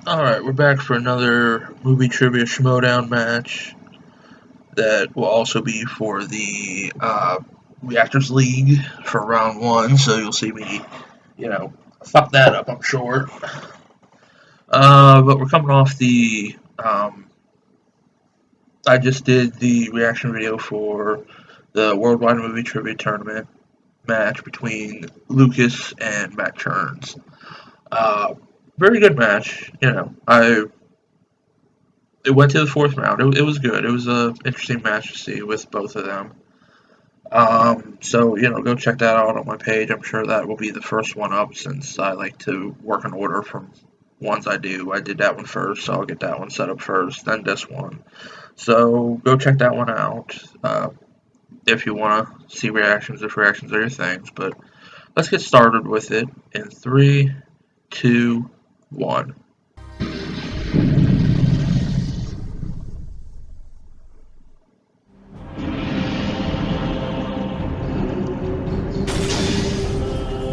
Alright, we're back for another movie trivia Schmoedown match that will also be for the Reactors League for round one, so you'll see me, fuck that up, I'm sure. But we're coming off the, I just did the reaction video for the Worldwide Movie Trivia Tournament match between Lucas and Matt Churns. Very good match, it went to the fourth round. It was good. It was an interesting match to see with both of them. So, go check that out on my page. I'm sure that will be the first one up since I like to work in order from ones I do. I did that one first, so I'll get that one set up first, then this one. So, go check that one out if you want to see reactions, if reactions are your things. But let's get started with it in 3, 2, 1.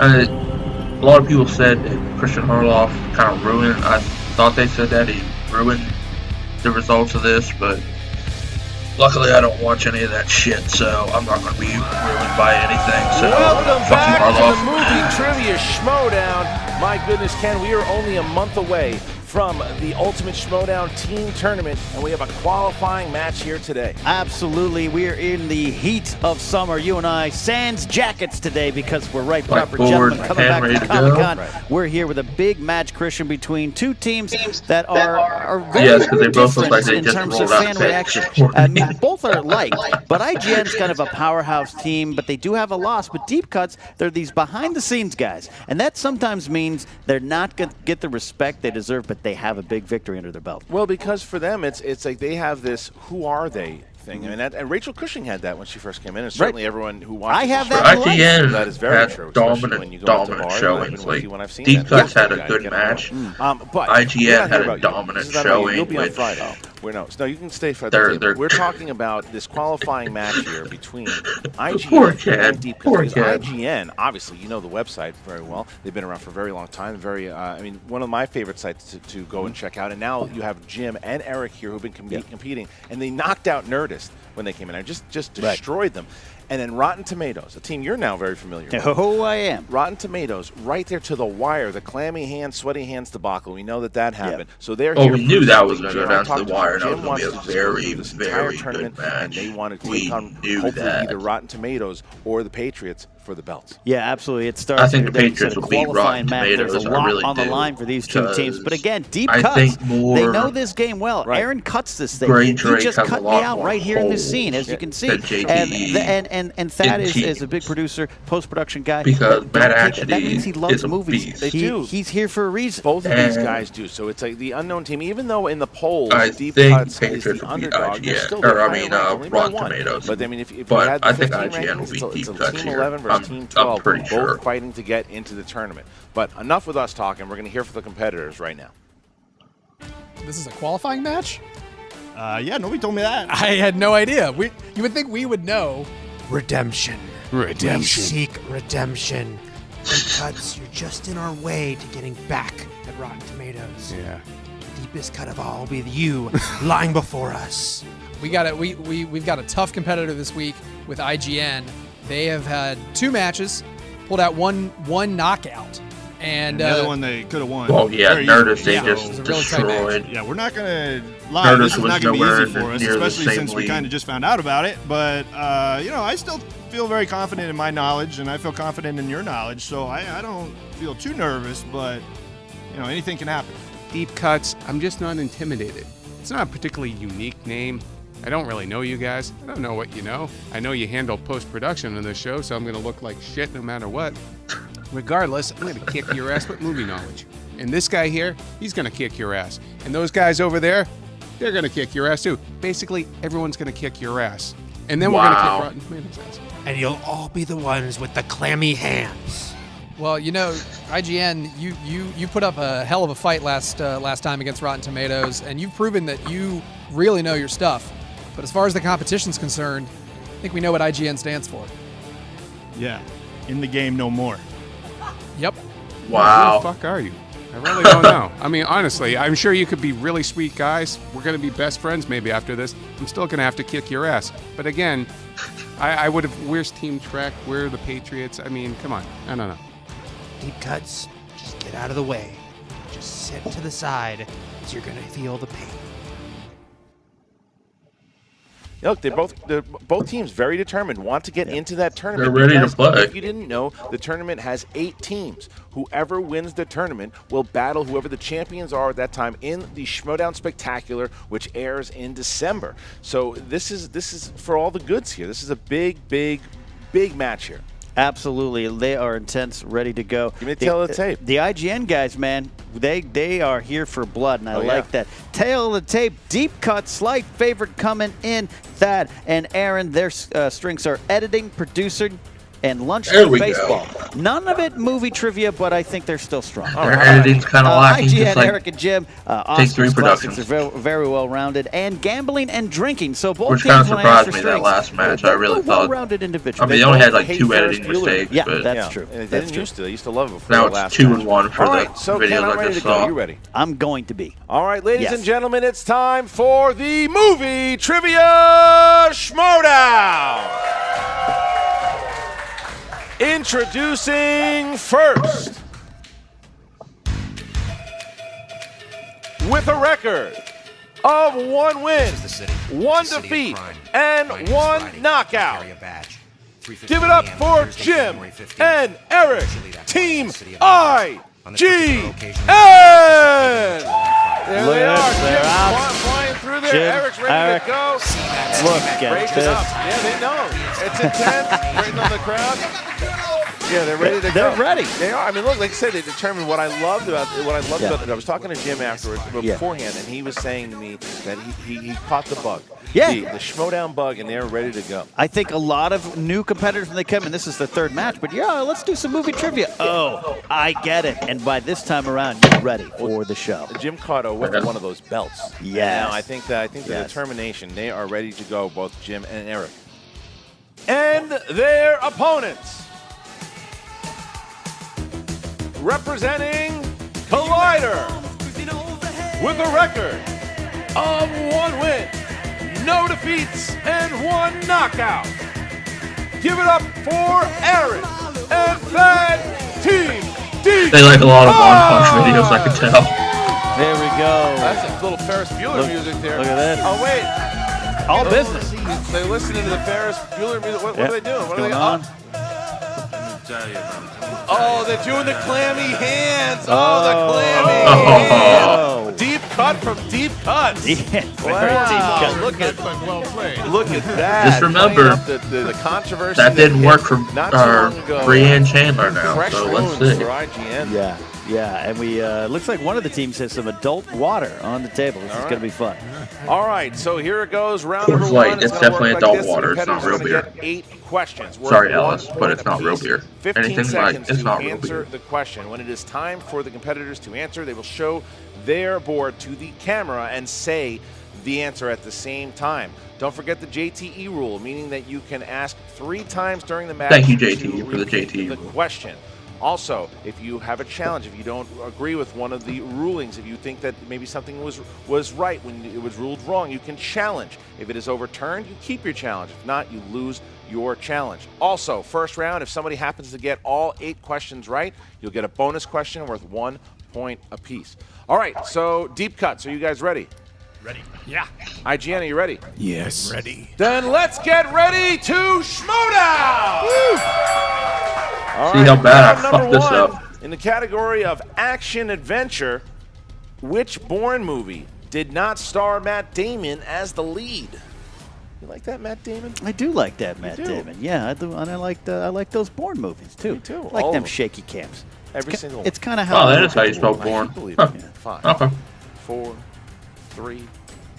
A lot of people said that Christian Harloff kind of ruined. I thought they said that he ruined the results of this, but luckily I don't watch any of that shit, so I'm not going to be ruined by anything. So welcome fuck you, back Harloff. to the movie trivia Schmoedown. My goodness, Ken, we are only a month away from the Ultimate Schmoedown Team Tournament, and we have a qualifying match here today. Absolutely. We are in the heat of summer. You and I, sans jackets today because we're right proper gentlemen coming back from Comic-Con. Right. We're here with a big match, Christian, between two teams that are very they both look like they in just terms rolled of out fan picks. reaction. Both are alike, but IGN's kind of a powerhouse team, but they do have a loss. But Deep Cuts, they're these behind-the-scenes guys, and that sometimes means they're not going to get the respect they deserve, but they have a big victory under their belt. Well, because for them, it's like they have this "who are they" thing. I mean, and Rachel Cushing had that when she first came in, and certainly everyone who watches. I have the that. IGN that is very true. dominant showings. Like Deep Cuts had a good match. But IGN had a dominant showing. You'll be on Friday. No, you can stay for the We're talking about this qualifying match here between IGN and Deep Cuts. IGN, obviously, you know the website very well. They've been around for a very long time. One of my favorite sites to go and check out. And now you have Jim and Eric here who've been competing, and they knocked out Nerdist when they came in. I just destroyed them. And then Rotten Tomatoes, a team you're now very familiar with. Oh, I am. Rotten Tomatoes, right there to the wire, the clammy hands, sweaty hands debacle. We know that happened. So they're here. We knew that was going to go down to the wire. That was going to be a very, very good match. And they want to take on hopefully either Rotten Tomatoes or the Patriots for the belts. Yeah, absolutely. It starts. I think the Patriots will beat Rotten Tomatoes. There's a lot on the line for these two teams. But again, Deep Cuts, they know this game well. Right. Aaron cuts this thing. He just cut me out right here in this scene, as you can see. And Thad is a big producer, post-production guy. Because Matt actually that means he loves movies. They do. He's here for a reason. Both of these guys do. So it's like the unknown team. Even though in the polls, Deep Cuts is the underdog, they're still Rotten Tomatoes. But I mean, if you had I the think 15 IGN will rankings, beat it's Deep Cuts Team here. 11 versus Team 12, I'm pretty sure. both fighting to get into the tournament. But enough with us talking. We're going to hear from the competitors right now. This is a qualifying match? Yeah, nobody told me that. I had no idea. You would think we would know. Redemption. Redemption. We seek redemption. Deep Cuts, you're just in our way to getting back at Rotten Tomatoes. Yeah. The deepest cut of all will be you lying before us. We've got a tough competitor this week with IGN. They have had 2 matches, pulled out one knockout. And the other one they could have won. Well, yeah, Nerdist, they yeah, just really destroyed. Yeah, we're not going to lie. This is not going to be easy for us, especially since we kind of just found out about it. But, I still feel very confident in my knowledge, and I feel confident in your knowledge. So I don't feel too nervous, but, anything can happen. Deep Cuts, I'm just not intimidated. It's not a particularly unique name. I don't really know you guys. I don't know what you know. I know you handle post-production on this show, so I'm going to look like shit no matter what. Regardless, I'm going to kick your ass with movie knowledge. And this guy here, he's going to kick your ass. And those guys over there, they're going to kick your ass too. Basically, everyone's going to kick your ass. And then we're going to kick Rotten Tomatoes' ass. And you'll all be the ones with the clammy hands. Well, IGN, you put up a hell of a fight last time against Rotten Tomatoes, and you've proven that you really know your stuff. But as far as the competition's concerned, I think we know what IGN stands for. Yeah, in the game no more. Yep. Wow. Who the fuck are you? I really don't know. I mean, honestly, I'm sure you could be really sweet guys. We're going to be best friends maybe after this. I'm still going to have to kick your ass. But again, I would have, where's Team Trek? Where are the Patriots? I mean, come on. I don't know. Deep cuts, just get out of the way. Just sit to the side as you're going to feel the pain. Look, they're both teams very determined, want to get into that tournament. They're ready to play. If you didn't know, the tournament has 8 teams. Whoever wins the tournament will battle whoever the champions are at that time in the Schmoedown Spectacular, which airs in December. So this is for all the goods here. This is a big match here. Absolutely. They are intense, ready to go. Give me the tail of the tape. The IGN guys, man, they are here for blood, and I like that. Tail of the tape, deep cut, slight favorite coming in. Thad and Aaron, their strengths are editing, producing, and lunchtime baseball. None of it movie trivia, but I think they're still strong. Their editing's kind of lacking. IGN, Eric and Jim, Take 3 classics productions. are very well rounded, and gambling and drinking. So both Which teams, kind of when I ask surprised for me that strengths, last match. I really thought. well-rounded individuals. I mean, they only had like 2 editing mistakes. Yeah, but that's true. They That's didn't true. used to. They used to love it before now the it's last 2 match. and 1 for All the right, so videos Ken, I'm I ready just to go. saw. You ready? I'm going to be. All right, ladies Yes. and gentlemen, it's time for the movie trivia Schmoedown. Introducing first, with a record of 1 win, 1 defeat, and 1 knockout. Give it up for Jim and Eric, Team IGN. There they are. Jim flying through there. Jim, Eric's ready to go. Look at Break it this. up. Yeah, they know. It's intense. Breaking on the crowd. Yeah, they're ready to go. They're ready. They are. I mean, look, like I said, they determined what I loved about it. I was talking to Jim afterwards, beforehand, and he was saying to me that he caught the bug. Yeah. The Schmoedown bug, and they're ready to go. I think a lot of new competitors when they come in, this is the 3rd match, but yeah, let's do some movie trivia. Oh, I get it. And by this time around, you're ready for the show. Jim caught with one of those belts. Yes. Now, I think the determination, they are ready to go, both Jim and Eric. And their opponents. Representing Collider with a record of 1 win, no defeats, and 1 knockout. Give it up for Aaron and Thad Team D. They like a lot of One Punch videos, I could tell. There we go. That's a little Ferris Bueller music there. Look at that. Oh, wait. All business. They're listening to the Ferris Bueller music. What are they doing? What are they on? Oh, they're doing the clammy hands. Oh, the clammy Oh. hands. Deep cut from deep cuts. Yeah, very Wow. deep cut. Look at that. Just remember, the controversy that didn't work for not too long ago. Brianne Chandler now, Fresh so let's ruins see. for IGN. Yeah, and we looks like one of the teams has some adult water on the table. This is going to be fun. All right, so here it goes. Round Coors number Light, 1. it's gonna definitely work like adult this. water, it's The not real competitors are beer. gonna get 8 questions. worth Sorry, 1 Alice, but point it's not real apiece. beer. 15 Anything seconds like it's to not real answer beer. the question. When it is time for the competitors to answer, they will show their board to the camera and say the answer at the same time. Don't forget the JTE rule, meaning that you can ask 3 times during the match. Thank you, to JTE, for the repeat JTE the rule. question. Also, if you have a challenge, if you don't agree with one of the rulings, if you think that maybe something was right when it was ruled wrong, you can challenge. If it is overturned, you keep your challenge. If not, you lose your challenge. Also, first round, if somebody happens to get all 8 questions right, you'll get a bonus question worth 1 point apiece. All right, so deep cuts. Are you guys ready? Ready. Yeah. IGN, are you ready? Yes. Ready. Then let's get ready to Schmoedown! All See how bad I round number fucked this 1, up. in the category of action-adventure, which Bourne movie did not star Matt Damon as the lead? You like that, Matt Damon? I do like that, Matt do? Damon. Yeah, I do, and I like those Bourne movies too. Me too, I like all them of them. shaky cams. Every single one. It's kind of how. Oh, that is how you spell Bourne. Believe Huh. it. 5, Okay. 4, 3,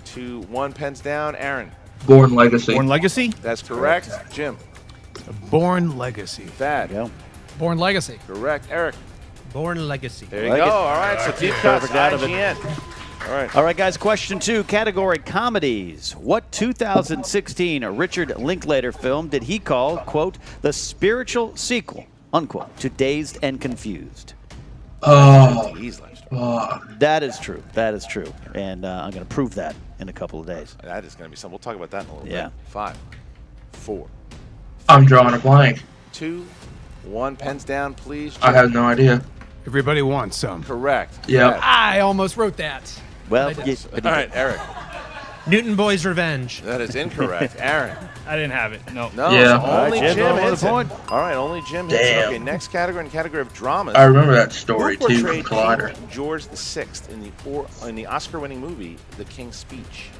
2, 1. Pens down. Aaron. Bourne Legacy. Born Legacy? That's correct. Jim. Born Legacy. Thad. There you go. Born Legacy. Correct. Eric. Born Legacy. There you Like go. it. All right, so deep cuts, Perfect out of it. IGN. All right. All right, guys, question 2, category comedies. What 2016 Richard Linklater film did he call, quote, the spiritual sequel, unquote, to Dazed and Confused? Oh, that is true. That is true. And I'm going to prove that in a couple of days. That is going to be something. We'll talk about that in a little Yeah. bit. 5, 4. I'm drawing a blank. 2, 1. Pens down, please. I have no idea. Everybody wants some. Correct. Yeah. I almost wrote that. Well, all right, Eric. Newton Boy's Revenge. That is incorrect. Aaron. I didn't have it. No. No. Yeah. So only Jim, Jim on the hits it. point. All right, only Jim hits it. Okay, next category, in category of dramas. I remember that story Who too from portrayed Collider. King George VI in the Oscar-winning movie The King's Speech?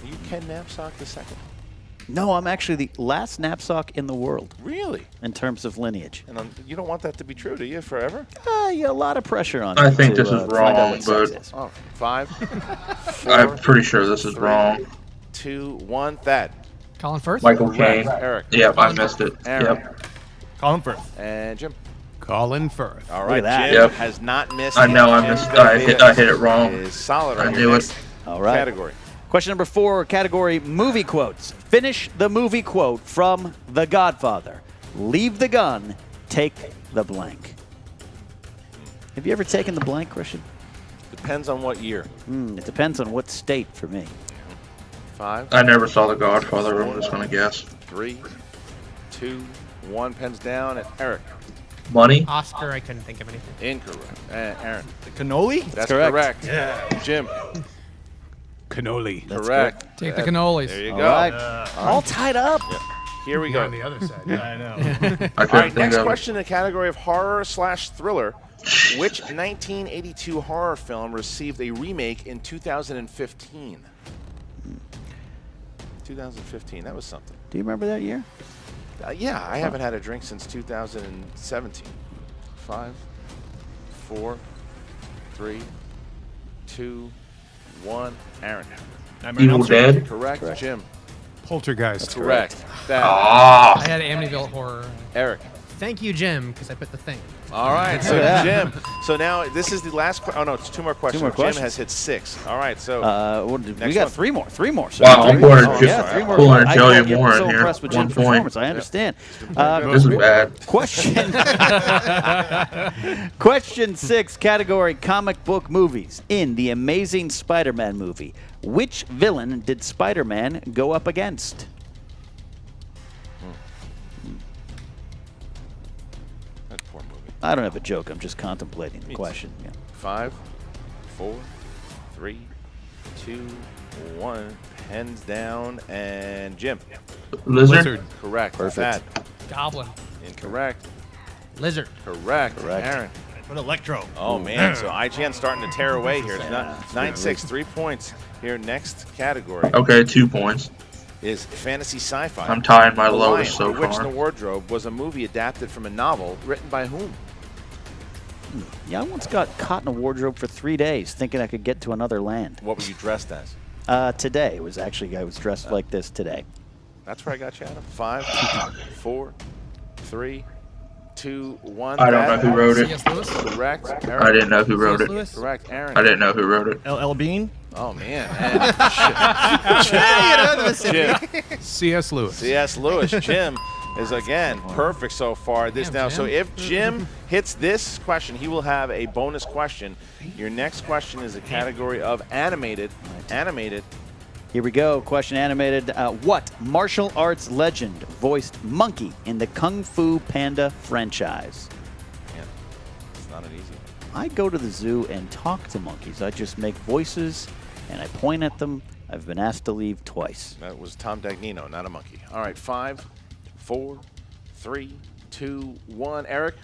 Are you Ken Knapsack II? No, I'm actually the last knapsack in the world. Really? In terms of lineage. And you don't want that to be true, do you? Forever? Yeah, a lot of pressure on I me think to, this is find out wrong, what sex but is. Oh, 5, 4, I'm pretty sure this is 3, wrong. 2, 1. Thad. Colin Firth? Michael Caine. Eric. Yep, I missed it. Aaron. Yep. Colin Firth. And Jim. Colin Firth. All right, that. Jim Yep. has not missed. I know I Jim missed. I hit it wrong. Is solid I on knew your it. next All right. category. Question number 4, category movie quotes. Finish the movie quote from The Godfather. Leave the gun, take the blank. Have you ever taken the blank, Christian? Depends on what year. It depends on what state for me. 5, I never saw The Godfather. I'm just gonna guess. 3, 2, 1. Pens down. And Eric. Money. Oscar, I couldn't think of anything. Incorrect. Aaron. The cannoli? That's correct. Yeah. Jim. Cannoli. Correct. Take the cannolis. There you All go. right. All tied up. Here we You're go. on the other side. I know. I All couldn't right, think next of it. question in the category of horror/thriller. Which 1982 horror film received a remake in 2015? 2015, that was something. Do you remember that year? Yeah, I haven't had a drink since 2017. 5, 4, 3, 2, 1. Aaron. Evil Dead. Correct. Jim. Poltergeist. Correct. Thad. Ah. I had Amityville Horror. Eric. Thank you, Jim, because I put the thing. All right, so Yeah. Jim. So now this is the last. Oh no, it's 2 more questions. more Jim questions. has hit 6. All right, so We Next got one. 3 more. 3 more. Sir. Wow, I'm Three more. pulling Yeah, 3 more. pulling a I Joey can't get Moore in so here. impressed with 1 Jim's point. performance. I understand. This is bad. Question 6, category comic book movies. In the Amazing Spider-Man movie, which villain did Spider-Man go up against? that poor movie. I don't have a joke. I'm just contemplating the question. Yeah. 5, 4, 3, 2, 1. Pens down, and Jim. Lizard. Correct. Perfect. Thad. Goblin. Incorrect. Lizard. Correct. Aaron. But Electro. Oh man, so IGN starting to tear away here. It's not 9-6, 3 points here. Next category Okay, 2 points. is fantasy sci-fi. I'm tying my The lowest Lion, so The Witch in far. the Wardrobe was a movie adapted from a novel written by whom? Yeah, I once got caught in a wardrobe for 3 days thinking I could get to another land. What were you dressed as? Today was actually, I was dressed like this today. That's where I got you, Adam. 5, 4, 3, 2, 1. I don't know who wrote it. C.S. Lewis. Correct. I Eric. didn't know who wrote it. Lewis? Correct. Aaron. I didn't know who wrote it. LL Bean. Oh man. And Jim. C.S. Lewis. C.S. Lewis. Jim is again perfect so far. This Damn, now. So Jim. if Jim hits this question, he will have a bonus question. Your next question is a category of animated. Animated. Here we go. Question animated. What martial arts legend voiced Monkey in the Kung Fu Panda franchise? Man, it's not an easy one. I go to the zoo and talk to monkeys. I just make voices and I point at them. I've been asked to leave twice. That was Tom Dagnino, not a monkey. All right, 5, 4, 3, 2, 1. Eric.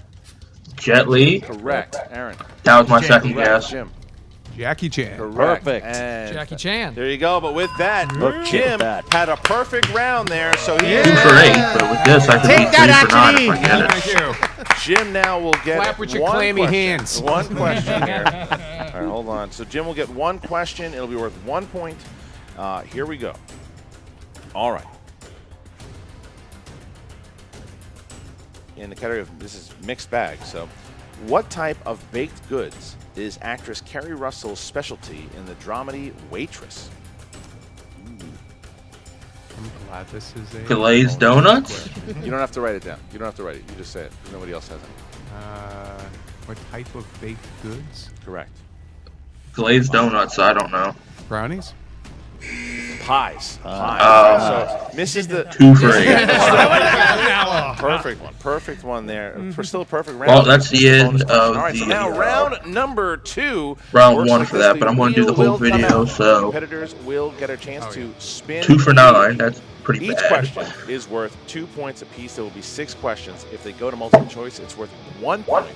Jet Li. Correct. Aaron. That was my second Correct. guess. Jim. Jackie Chan. Correct. Perfect. And Jackie Chan. there you go. But with that, Look Jim at that. had a perfect round there. So he 2 for 8, but with this I could Take be 3 that, for 9 if I Anthony. get it. Thank you. Jim now will get Clap with your one clammy question. hands. One question here. All right, hold on. So Jim will get one question. It'll be worth 1 point. Here we go. All right. In the category of this is mixed bag. So, what type of baked goods is actress Kerry Russell's specialty in the dramedy Waitress? I'm glad this is a. Glazed donuts? You don't have to write it down. You don't have to write it. You just say it. Nobody else has it. What type of baked goods? Correct. Glazed donuts, I don't know. Brownies? Pies. So misses the 2 for 8. perfect one. Perfect one there. For still a perfect round. Well, that's the end of All right, so the now round number 2. round Works 1 like for this, that, but I'm going to do the whole wheel will come video, out. so Competitors will get a chance to spin. 2 for 9. That's pretty Each bad. question is worth 2 points apiece. There will be 6 questions. If they go to multiple choice, it's worth 1 point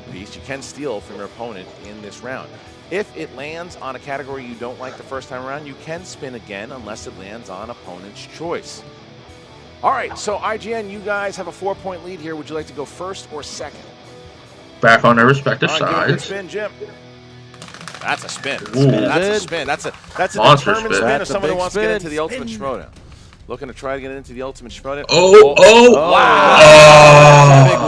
apiece. You can steal from your opponent in this round. If it lands on a category you don't like the first time around, you can spin again unless it lands on opponent's choice. All right, so IGN, you guys have a 4-point lead here. Would you like to go first or second? Back on their respective All right, give it a good sides. spin, Jim. That's a spin. Ooh. That's a spin. That's a Monster determined spin. spin That's of a someone who big wants to get spin. into the Ultimate Schmoedown. Looking to try to get into the Ultimate Schmoedown. Wow.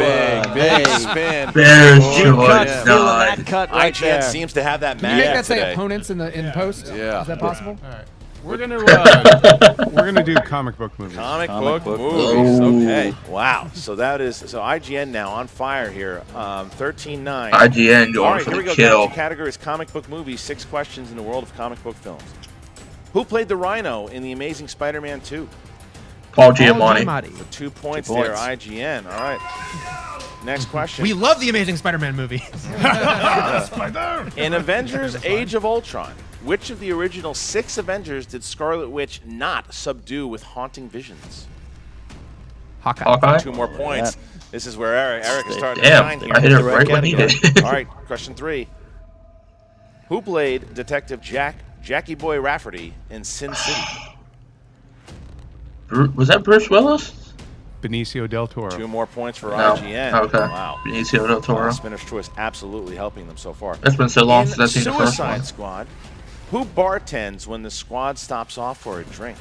Big spin. There's Deep choice cut, stealing 9. that cut right IGN there. seems to have that Can you make magic that say today. opponents in post? Yeah. Is that possible? All right. We're gonna do comic book movies. Comic Comic book book movies. movies. Okay. Wow. So that is IGN now on fire here. 13-9. IGN All going right, for here we the go. kill. Guys. Your category is comic book movies. 6 questions in the world of comic book films. Who played the Rhino in The Amazing Spider-Man 2? Paul Giamatti. For 2 points, 2 there, points. IGN. All right. Next question. We love the Amazing Spider-Man movie. In Avengers Age of Ultron, which of the original 6 Avengers did Scarlet Witch not subdue with haunting visions? Hawkeye. 2 more points. This is where Eric is starting Damn, to shine here. I hit it The right right when he did. All right, question 3. Who played Detective Jackie Boy Rafferty in Sin City? Was that Bruce Willis? Benicio del Toro. 2 more points for No. IGN. Okay. Wow. Benicio del Toro. Spinner's Choice absolutely helping them so far. It's been so long In since I've seen the first Suicide one. Squad, who bartends when the squad stops off for a drink?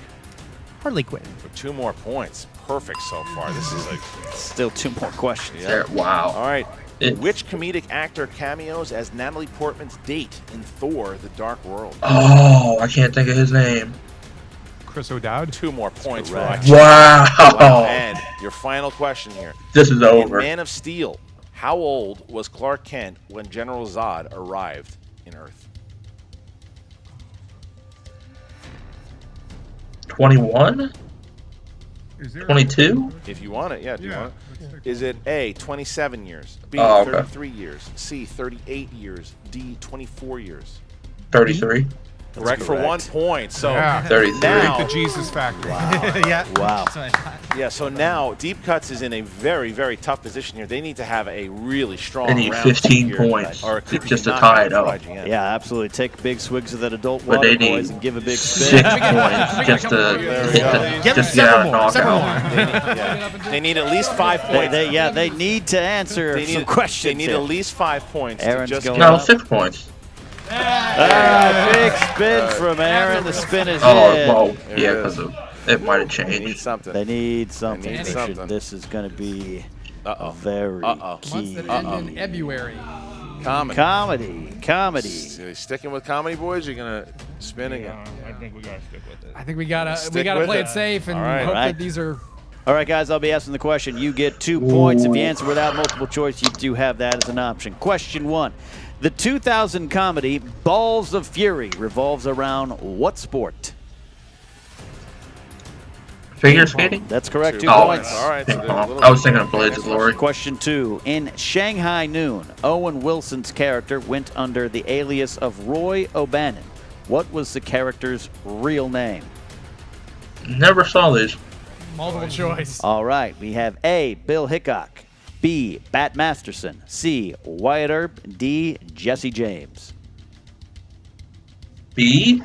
Harley Quinn. For 2 more points. Perfect so far. This is like Still 2 more questions. There, wow. all right. It- Which comedic actor cameos as Natalie Portman's date in Thor: The Dark World? Oh, I can't think of his name. Chris O'Dowd. 2 more points for Correct. IGN. Wow. And your final question here. This is In over. Man of Steel, how old was Clark Kent when General Zod arrived in Earth? 21? 22? If you want it, yeah. If you want it. Is it A, 27 years, B, Oh, okay. 33 years, C, 38 years, D, 24 years? 33? Correct for 1 point. So Yeah. 33. now, The Jesus Factor. Yeah. Wow. That's what I thought. yeah. So now, Deep Cuts is in a very, very tough position here. They need to have a really strong They need round 15 here, points or it could just be to tie it knockout for up. IGN. Yeah, absolutely. Take big swigs of that adult But water, they boys, need and give a big 6 spin. points just to Give just them get out of several knockout. more. They need at least 5 points. They need to answer They some need, questions. they need here. at least 5 points Aaron's to just going get No, up. 6 points. Big spin from Aaron. The spin is Oh, in. well, There yeah, it is. because it might have They need changed. something. They need something. They need They should- something. This is going to be Uh-oh. very Uh-oh. key. Months that end in February. Comedy. Comedy. So you sticking with comedy, boys? You're gonna spin again. I think we gotta stick with it. I think we gotta Stick play with it it. safe and All right. hope Right. that these are. All right, guys, I'll be asking the question. You get 2 points. If you answer without multiple choice, you do have that as an option. Question 1. The 2000 comedy Balls of Fury revolves around what sport? Figure skating? That's correct. 2 Oh, points. All right. So Ping there's a pong. little I was thinking of Blades of Glory. Question 2. In Shanghai Noon, Owen Wilson's character went under the alias of Roy O'Bannon. What was the character's real name? Never saw these. Multiple choice. All right, we have A, Bill Hickok, B, Bat Masterson, C, Wyatt Earp, D, Jesse James. B?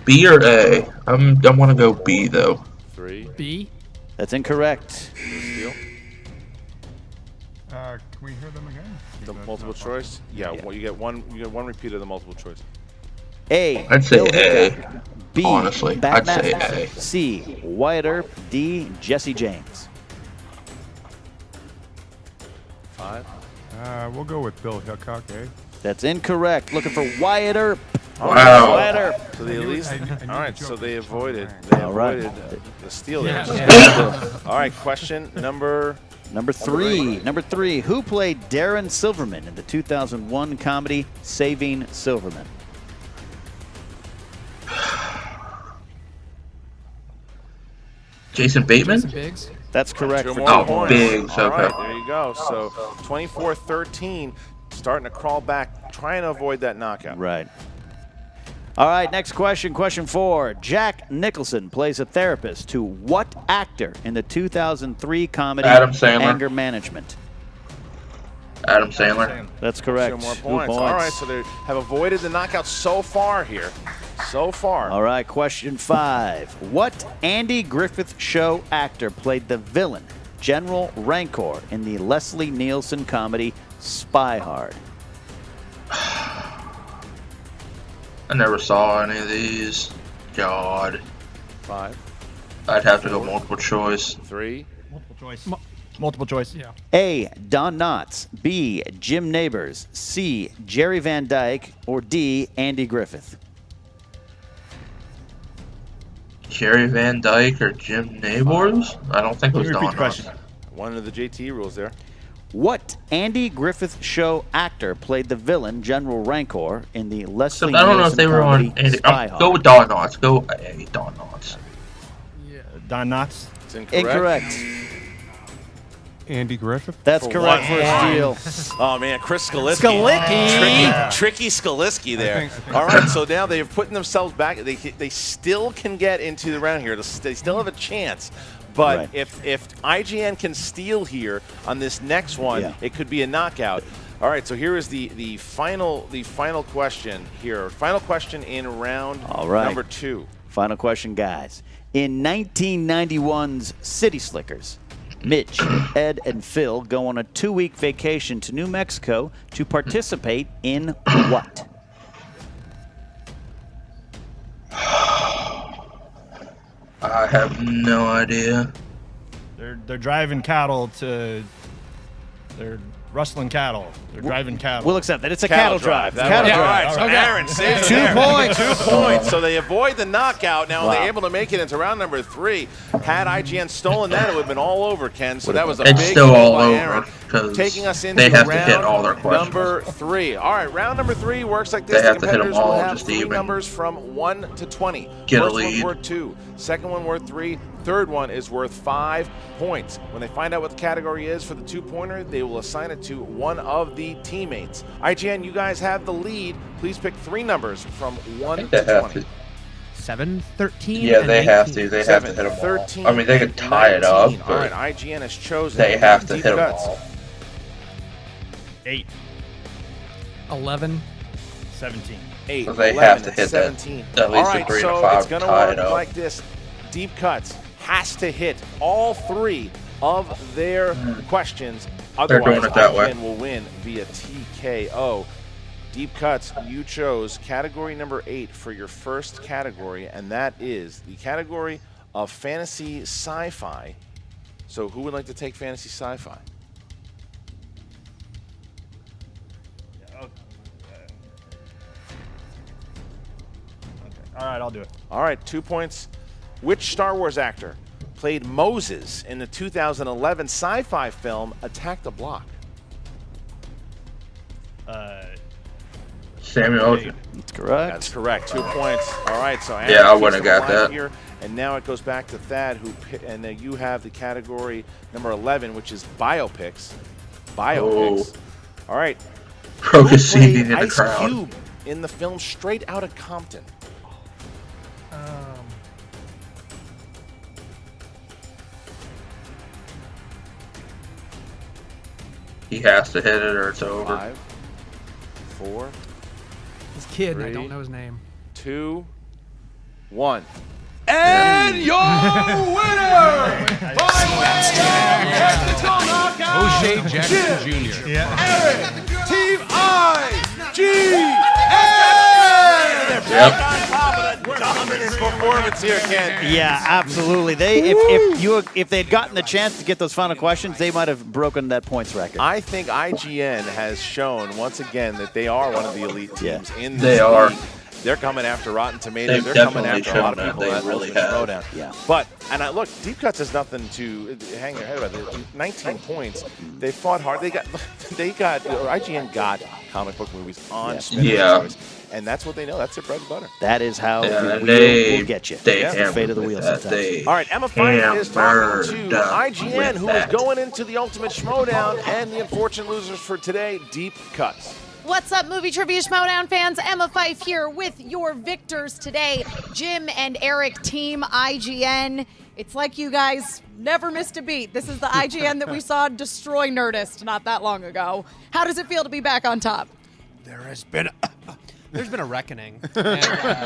B or A? I'm gonna go B though. 3. B. That's incorrect. Steal. Can we hear them again? The multiple choice. Yeah. Well, you get one. You get one repeat of the multiple choice. A, I'd say Bill A. Hickok, B, Honestly, Bat I'd say Masterson, A. C, Wyatt Earp, D, Jesse James. 5. We'll go with Bill Hickok, eh? That's incorrect. Looking for Wyatt Earp. Wow. Wyatt Earp. So they at least. I knew All right. the So joke they was avoided. coming. They All right. avoided the steal there. Yeah. All right. Question number Number three. Who played Darren Silverman in the 2001 comedy Saving Silverman? Jason Bateman? Jason Biggs? That's correct. Two For more points. Biggs. All Okay. right, there you go. So 24-13, starting to crawl back, trying to avoid that knockout. Right. All right, next question. Question 4. Jack Nicholson plays a therapist to what actor in the 2003 comedy Adam Sandler. Anger Management? Adam Sandler. That's correct. 2 more 2 points. All right, so they have avoided the knockout so far here. So far. All right, question 5. What Andy Griffith Show actor played the villain, General Rancor, in the Leslie Nielsen comedy Spy Hard? I never saw any of these. God. 5. I'd have to go multiple choice. 3. Multiple choice. Multiple choice. Yeah. A. Don Knotts. B. Jim Neighbors. C. Jerry Van Dyke. Or D. Andy Griffith. Jerry Van Dyke or Jim Neighbors? I don't think it was Repeat Don the question. One of the JT rules there. What Andy Griffith Show actor played the villain General Rancor in the Leslie I don't know if Nielsen they were on comedy Andy. Spy Hard? Go with Don Knotts. Go Don Knotts. Don Knotts. It's incorrect. Incorrect. Andy Griffith? That's For correct one for a point. steal. Oh man, Chris Skaliski. Tricky Skaliski there. All right, so now they're putting themselves back. They still can get into the round here. They still have a chance. But Right. if IGN can steal here on this next one, Yeah. it could be a knockout. All right, so here is the final question here. Final question in round All right. number 2. Final question, guys. In 1991's City Slickers, Mitch, Ed, and Phil go on a 2-week vacation to New Mexico to participate in what? I have no idea. They're driving cattle to. They're rustling cattle. They're driving cattle. We'll accept that. It's a cattle drive. That Cattle one. drive. All right, so Okay. Aaron saves it 2 there. points. 2 points. So they avoid the knockout. Now Wow. they're able to make it into round number 3. Had IGN stolen that, it would have been all over, Ken. So that was a It's big still move all by over Aaron, because taking us into they have to round hit all their questions. number 3. All right, round number 3 works like this. They have The to hit 'em competitors will all have just to 3 even numbers from 1 to 20. get a First lead. one's worth 2. Second one worth 3. Third one is worth 5 points. When they find out what the category is for the 2-pointer, they will assign it to one of the teammates. IGN, you guys have the lead. Please pick 3 numbers from 1 They to have 20. to. 7, 13, Yeah, and they 19. have to. They have to 7, hit them 13, all. I mean, they could tie it up, 19. All right, but IGN has chosen. they have to Deep hit them Cuts. all. 8, 11. 17. 8, So they 11, have to hit that 17. at least All a right, 3 and a so 5 it's going to tie work it up. like this. Deep Cuts has to hit all 3 of their questions. They're Otherwise, doing it that way. IGN will win via TKO. Deep Cuts, you chose category number 8 for your first category, and that is the category of fantasy sci-fi. So who would like to take fantasy sci-fi? Okay. All right, I'll do it. All right, 2 points. Which Star Wars actor played Moses in the 2011 sci-fi film Attack the Block? Samuel Ocean. That's correct. That's correct. 2 points. All right, so Aaron Yeah, I keeps wouldn't them have got alive that. Here, and now it goes back to Thad, and you have the category number 11, which is biopics. Biopics. All right. Who Crocus played singing in the Ice crowd. Cube in the film Straight Outta Compton? He has to hit it or it's over. 5, 4, This kid, and I 3. don't know his name. 2, 1. And your winner by way of technical knockout, O'Shea Jackson Jr. Aaron Team IGN. Yep. On top of the dominant performance here, Ken. Yeah, absolutely. If they had gotten the chance to get those final questions, they might have broken that points record. I think IGN has shown once again that they are one of the elite teams in this They are. league. They're coming after Rotten Tomatoes. They've They're coming definitely after a lot of shown people that at they really Ultimate have. Schmoedown. Yeah. But, and look, Deep Cuts has nothing to hang their head about. 19 points. They fought hard. IGN got comic book movies on Spinner's Choice. And that's what they know. That's their bread and butter. That is how the they wheel will get you. They That's the fate of the wheel sometimes. All right, Emma Fight is talking to hammered IGN, who is that. going into the Ultimate Schmoedown, and the unfortunate losers for today, Deep Cuts. What's up, Movie Trivia Schmoedown fans? Emma Fife here with your victors today, Jim and Eric, Team IGN. It's like you guys never missed a beat. This is the IGN that we saw destroy Nerdist not that long ago. How does it feel to be back on top? There's been a reckoning. And,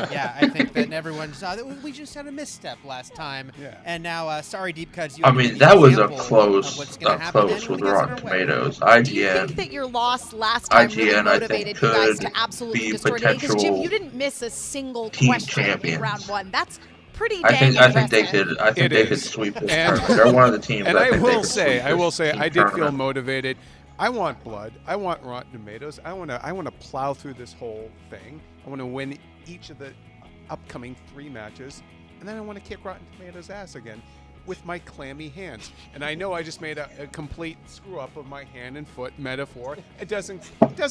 yeah, I think that everyone saw that we just had a misstep last time. Yeah. And now, sorry, Deep Cuts. I mean, that was a close with Rotten Tomatoes. IGN. Do you think that your loss last time really IGN, motivated you guys to absolutely destroy today? Because Jim, you didn't miss a single question in round one. That's pretty dang impressive. I think they could sweep this tournament. They're one of the teams. And I will say, I did feel tournament. motivated. I want blood. I want Rotten Tomatoes. I want to plow through this whole thing. I want to win each of the upcoming 3 matches, and then I want to kick Rotten Tomatoes' ass again with my clammy hands. And I know I just made a complete screw up of my hand and foot metaphor. It doesn't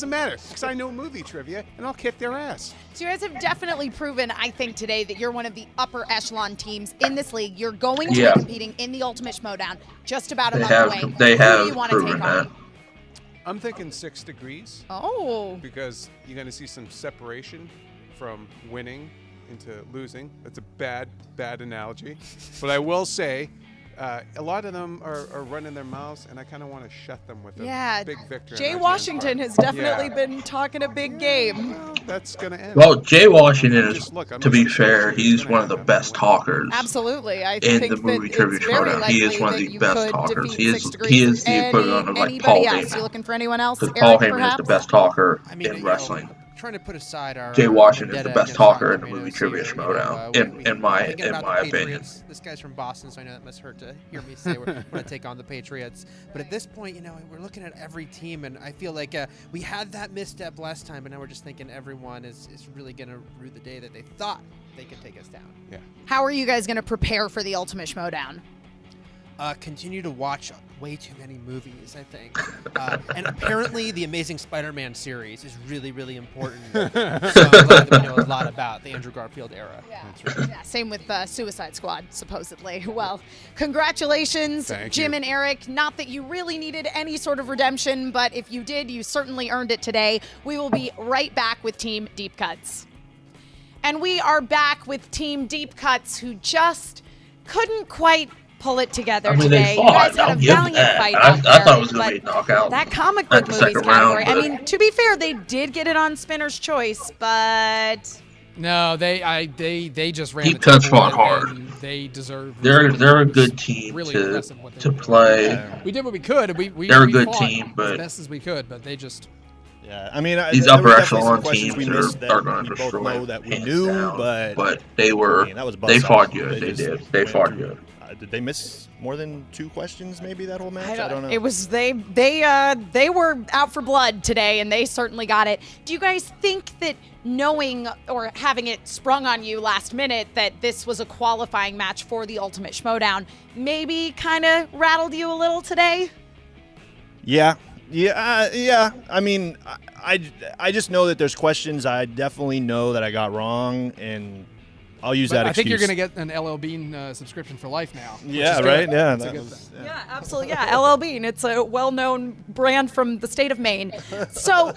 matter because I know movie trivia, and I'll kick their ass. So you guys have definitely proven, I think, today that you're one of the upper echelon teams in this league. You're going to be competing in the Ultimate Schmoedown just about a month away. They Who have do you want to proven take that. on? I'm thinking 6 degrees. Oh. Because you're going to see some separation from winning into losing. That's a bad analogy. But I will say, a lot of them are running their mouths, and I kind of want to shut them with a big victory. Jay Washington has definitely been talking a big game. Well, that's going to end. Well, Jay Washington is, to be fair, he's one of the best talkers. Absolutely. I in think the movie that trivia it's very showdown. He is likely one of that the you best could talkers. defeat He is the equivalent of like Paul anybody else. You Heyman. looking for anyone else? Because Eric, Paul Heyman is the best talker in wrestling. Trying to put aside our Jay Washington is the vendetta best against talker Rotten in the movie Tomatoes trivia here, showdown, in my opinion. Patriots. This guy's from Boston, so I know that must hurt to hear me say we're going to take on the Patriots. But at this point, we're looking at every team, and I feel like we had that misstep last time, but now we're just thinking everyone is really going to rue the day that they thought they could take us down. Yeah. How are you guys going to prepare for the Ultimate Schmoedown? Continue to watch way too many movies, I think. And apparently the Amazing Spider-Man series is really, really important. So I'm glad that we know a lot about the Andrew Garfield era. Yeah, yeah, same with Suicide Squad, supposedly. Well, congratulations, Jim and Eric. Not that you really needed any sort of redemption, but if you did, you certainly earned it today. We will be right back with Team Deep Cuts. And we are back with Team Deep Cuts, who just couldn't quite pull it together today. You guys had a valiant fight out there. I thought it was going to be a knockout. That comic book movies category. I mean, to be fair, they did get it on Spinner's Choice, but no, they just ran. Deep Cuts fought hard. They deserve. They're a good team really to play. We did what we could. They're a good team, but as best as we could, but they just. Yeah, I mean, these upper echelon teams are going to destroy. Know that we knew, down, but they were. They fought good. They fought good. Did they miss more than 2 questions maybe that whole match? I don't know. It was they were out for blood today, and they certainly got it. Do you guys think that knowing or having it sprung on you last minute that this was a qualifying match for the Ultimate Schmoedown maybe kind of rattled you a little today? Yeah. I mean, I just know that there's questions I definitely know that I got wrong, and I'll use that excuse. I think you're going to get an LL Bean subscription for life now. Yeah, right? Yeah. Yeah, absolutely. Yeah, LL Bean. It's a well-known brand from the state of Maine. So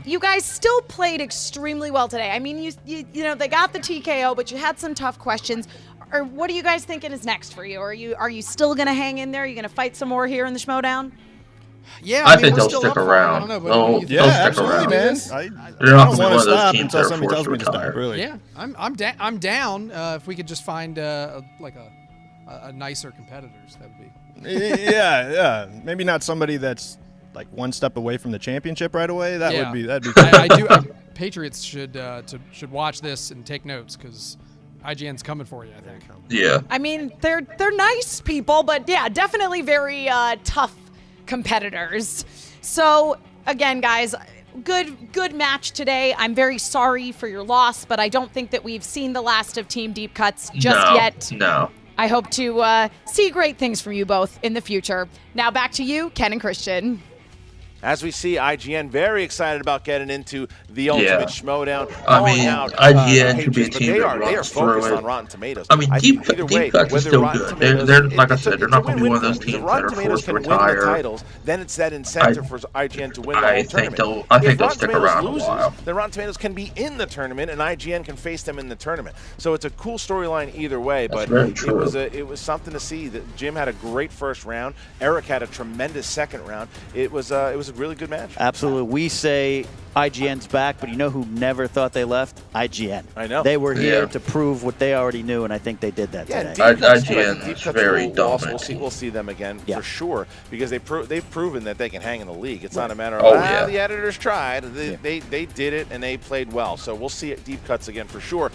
you guys still played extremely well today. I mean, you know, they got the TKO, but you had some tough questions. Or what are you guys thinking is next for you? Are you still going to hang in there? Are you going to fight some more here in the Schmoedown? Yeah, I think they'll stick around. They'll stick around. Man. I don't want to stop until somebody tells me to stop. Really? Yeah, I'm down. If we could just find a nicer competitors, that would be. Yeah. Maybe not somebody that's like one step away from the championship right away. That'd be. I do. Patriots should watch this and take notes because IGN's coming for you, I think. Yeah. I mean, they're nice people, but yeah, definitely very tough competitors. So again, guys, good match today. I'm very sorry for your loss, but I don't think that we've seen the last of Team Deep Cuts just yet. No. I hope to see great things from you both in the future. Now back to you, Ken and Christian. As we see, IGN very excited about getting into the Ultimate Schmoedown. I mean, IGN could be a team that runs through it. On Rotten Tomatoes. I mean, Deep Cuts is still good. They're like I said, they're not going to be one of those teams that are forced to retire. Titles, then it's that incentive for IGN to win the whole tournament. I think they'll stick around a while. Then Rotten Tomatoes can be in the tournament, and IGN can face them in the tournament. So it's a cool storyline either way. But it was something to see. That Jim had a great first round. Eric had a tremendous second round. It was a really good match. Absolutely. We say IGN's back, but you know who never thought they left? IGN. I know. They were here to prove what they already knew, and I think they did that today. IGN is very dominant. We'll see them again for sure, because they've proven that they can hang in the league. It's not a matter of, the editors tried. They did it, and they played well. So we'll see Deep Cuts again for sure.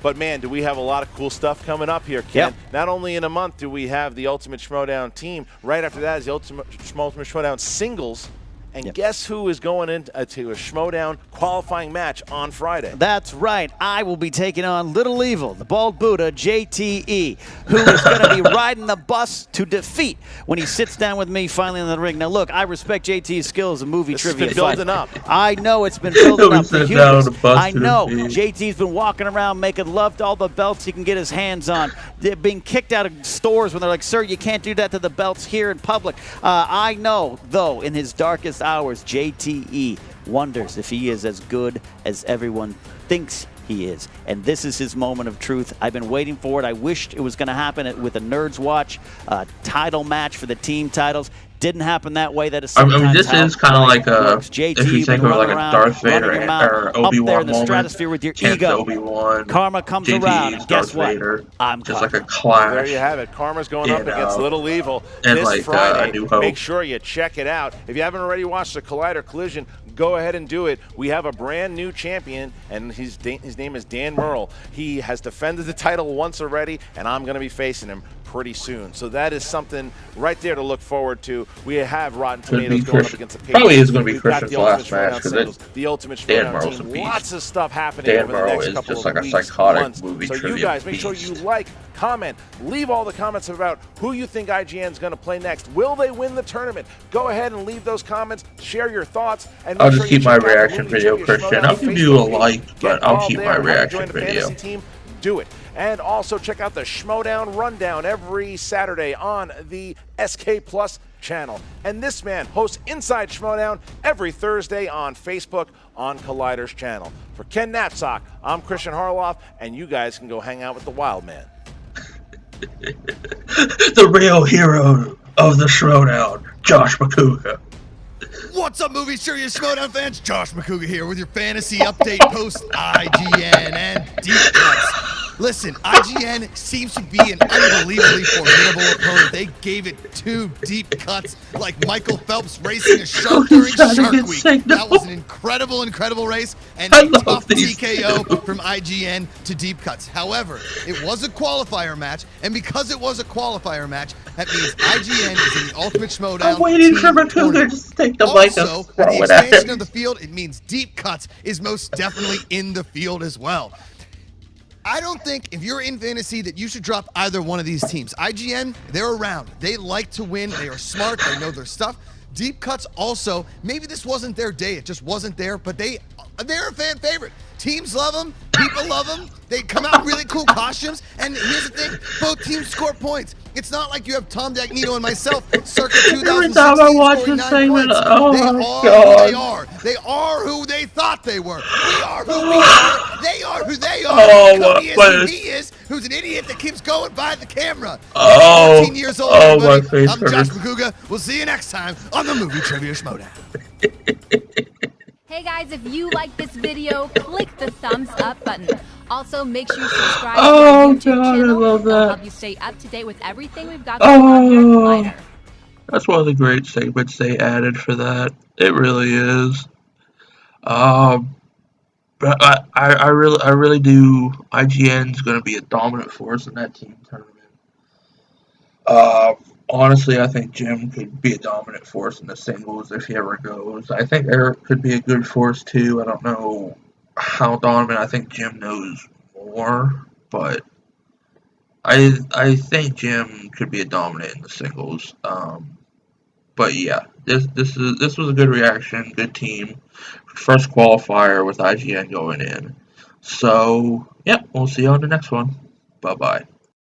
But, man, do we have a lot of cool stuff coming up here, Ken. Not only in a month do we have the Ultimate Schmoedown team, right after that is the Ultimate Schmoedown singles. And guess who is going into a Schmoedown qualifying match on Friday? That's right. I will be taking on Little Evil, the bald Buddha, JTE, who is going to be riding the bus to defeat when he sits down with me finally in the ring. Now, look, I respect JTE's skill as a movie trivia fighter. It's been building up. I know it's been building up. I know JT's been walking around making love to all the belts he can get his hands on. They're being kicked out of stores when they're like, sir, you can't do that to the belts here in public. I know, though, in his darkest hours, JTE wonders if he is as good as everyone thinks he is. And this is his moment of truth. I've been waiting for it. I wished it was going to happen with a Nerds Watch title match for the team titles. Didn't happen that way. That is sometimes I mean, this is kind of like if you think of like a Darth Vader or Obi-Wan moment, stratosphere with your ego. Obi-Wan, Karma comes around, and guess what? Vader, I'm just Karma. like a clash. There you have it. Karma's going up against Little Evil and this Friday. New Hope. Make sure you check it out. If you haven't already watched the Collider Collision, go ahead and do it. We have a brand new champion, and his name is Dan Murrell. He has defended the title once already, and I'm going to be facing him pretty soon. So that is something right there to look forward to. We have Rotten Tomatoes going up against the Patriots. Probably is going to be Christian's last match because the Ultimate Schmoedown team. Lots of stuff happening over the next couple of weeks. Dan Murrell is just like a psychotic movie trivia. So you guys, make sure you like, comment, leave all the comments about who you think IGN is going to play next. Will they win the tournament? Go ahead and leave those comments. Share your thoughts. And I'll just keep my reaction video, Christian. I'll give you a like, but I'll keep my reaction video. Do it. And also check out the Schmoedown Rundown every Saturday on the SK Plus channel. And this man hosts Inside Schmoedown every Thursday on Facebook on Collider's channel. For Ken Knapsack, I'm Christian Harloff, and you guys can go hang out with the Wild Man. The real hero of the Schmoedown, Josh McCouga. What's up, movie trivia Schmoedown fans? Josh McCouga here with your fantasy update post IGN and Deep Cuts. Listen, IGN seems to be an unbelievably formidable opponent. They gave it 2 deep cuts like Michael Phelps racing a shark during Shark Week. That was an incredible race and a tough TKO from IGN to Deep Cuts. However, it was a qualifier match, and because it was a qualifier match, that means IGN is in the Ultimate Schmoedown. I'm waiting for McCouga to take the mic and throw it the expansion of the field, it means Deep Cuts is most definitely in the field as well. I don't think if you're in fantasy that you should drop either one of these teams. IGN, they're around. They like to win. They are smart. They know their stuff. Deep Cuts also, maybe this wasn't their day. It just wasn't there, but they're a fan favorite. Teams love them. People love them. They come out in really cool costumes. And here's the thing, both teams score points. It's not like you have Tom Dagnino and myself circa 2016 Every time I watch this segment, oh my God. They are who they thought they were. We are who we are. They are who they are. Oh, Cody is who he is, who's an idiot that keeps going by the camera. Oh, 14 years old, my face I'm Josh McCouga. We'll see you next time on the Movie Trivia Schmoedown. Hey guys, if you like this video, click the thumbs up button. Also, make sure you subscribe to our YouTube channel. I love that. It'll help you stay up to date with everything we've got going on here at Collider. That's one of the great segments they added for that. It really is. But I really do. IGN's going to be a dominant force in that team tournament. Honestly, I think Jim could be a dominant force in the singles if he ever goes. I think Eric could be a good force too. I don't know how dominant. I think Jim knows more, but I think Jim could be a dominant in the singles. But yeah, this was a good reaction, good team. First qualifier with IGN going in. So yeah, we'll see you on the next one. Bye bye.